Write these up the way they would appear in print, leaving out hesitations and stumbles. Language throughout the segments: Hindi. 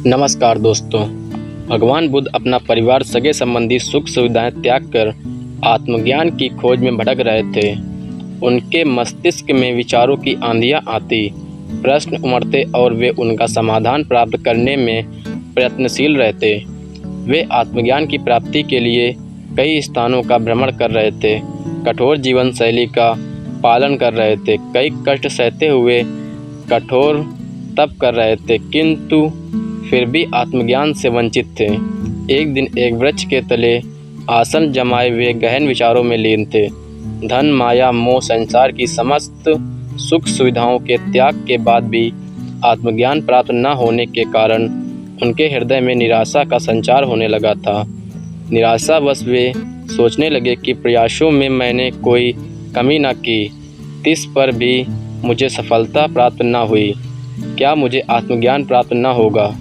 नमस्कार दोस्तों। भगवान बुद्ध अपना परिवार, सगे संबंधी, सुख सुविधाएं त्याग कर आत्मज्ञान की खोज में भटक रहे थे। उनके मस्तिष्क में विचारों की आंधियां आती, प्रश्न उमड़ते और वे उनका समाधान प्राप्त करने में प्रयत्नशील रहते। वे आत्मज्ञान की प्राप्ति के लिए कई स्थानों का भ्रमण कर रहे थे, कठोर जीवन शैली का पालन कर रहे थे, कई कष्ट सहते हुए कठोर तप कर रहे थे, किंतु फिर भी आत्मज्ञान से वंचित थे। एक दिन एक वृक्ष के तले आसन जमाए वे गहन विचारों में लीन थे। धन, माया, मोह, संसार की समस्त सुख सुविधाओं के त्याग के बाद भी आत्मज्ञान प्राप्त न होने के कारण उनके हृदय में निराशा का संचार होने लगा था। निराशावश वे सोचने लगे कि प्रयासों में मैंने कोई कमी न की, तिस पर भी मुझे सफलता प्राप्त न हुई। क्या मुझे आत्मज्ञान प्राप्त न होगा?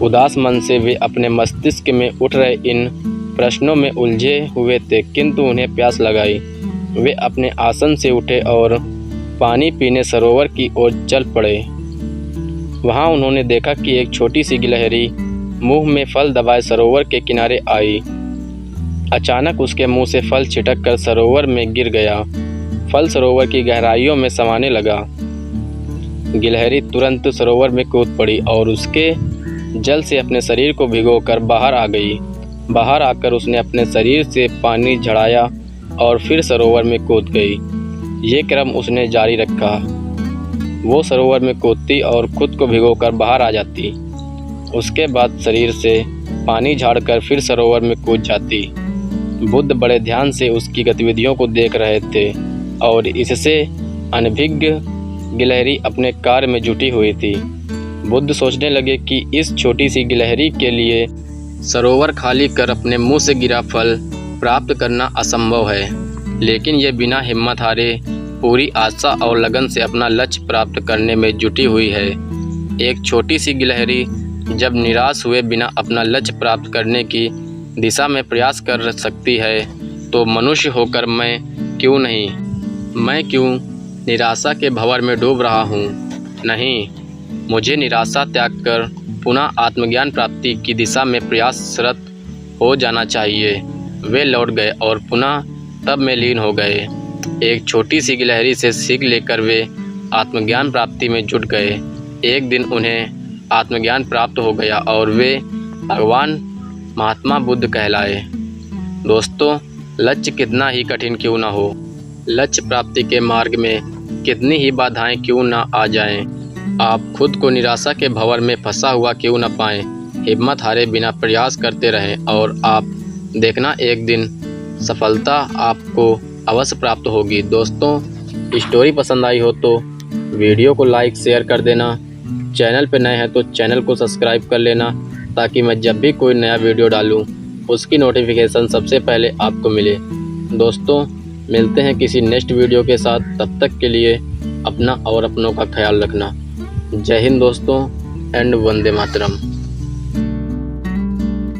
उदास मन से वे अपने मस्तिष्क में उठ रहे इन प्रश्नों में उलझे हुए थे, किंतु उन्हें प्यास लगाई। वे अपने आसन से उठे और पानी पीने सरोवर की ओर चल पड़े। वहां उन्होंने देखा कि एक छोटी सी गिलहरी मुंह में फल दबाए सरोवर के किनारे आई। अचानक उसके मुंह से फल छिटक कर सरोवर में गिर गया। फल सरोवर की गहराइयों में समाने लगा। गिलहरी तुरंत सरोवर में कूद पड़ी और उसके जल से अपने शरीर को भिगोकर बाहर आ गई। बाहर आकर उसने अपने शरीर से पानी झड़ाया और फिर सरोवर में कूद गई। ये क्रम उसने जारी रखा। वो सरोवर में कूदती और खुद को भिगोकर बाहर आ जाती। उसके बाद शरीर से पानी झाड़कर फिर सरोवर में कूद जाती। बुद्ध बड़े ध्यान से उसकी गतिविधियों को देख रहे थे और इससे अनभिज्ञ गिलहरी अपने कार्य में जुटी हुई थी। बुद्ध सोचने लगे कि इस छोटी सी गिलहरी के लिए सरोवर खाली कर अपने मुंह से गिरा फल प्राप्त करना असंभव है, लेकिन यह बिना हिम्मत हारे पूरी आशा और लगन से अपना लक्ष्य प्राप्त करने में जुटी हुई है। एक छोटी सी गिलहरी जब निराश हुए बिना अपना लक्ष्य प्राप्त करने की दिशा में प्रयास कर सकती है, तो मनुष्य होकर मैं क्यों निराशा के भंवर में डूब रहा हूँ? नहीं, मुझे निराशा त्याग कर पुनः आत्मज्ञान प्राप्ति की दिशा में प्रयासरत हो जाना चाहिए। वे लौट गए और पुनः तप में लीन हो गए। एक छोटी सी गिलहरी से सीख लेकर वे आत्मज्ञान प्राप्ति में जुट गए। एक दिन उन्हें आत्मज्ञान प्राप्त हो गया और वे भगवान महात्मा बुद्ध कहलाए। दोस्तों, लक्ष्य कितना ही कठिन क्यों न हो, लक्ष्य प्राप्ति के मार्ग में कितनी ही बाधाएं क्यों न आ जाएं, आप खुद को निराशा के भंवर में फंसा हुआ क्यों न पाएं, हिम्मत हारे बिना प्रयास करते रहें और आप देखना एक दिन सफलता आपको अवश्य प्राप्त होगी। दोस्तों, स्टोरी पसंद आई हो तो वीडियो को लाइक शेयर कर देना। चैनल पर नए हैं तो चैनल को सब्सक्राइब कर लेना, ताकि मैं जब भी कोई नया वीडियो डालूं उसकी नोटिफिकेशन सबसे पहले आपको मिले। दोस्तों, मिलते हैं किसी नेक्स्ट वीडियो के साथ। तब तक के लिए अपना और अपनों का ख्याल रखना। जय हिंद दोस्तों एंड वंदे मातरम।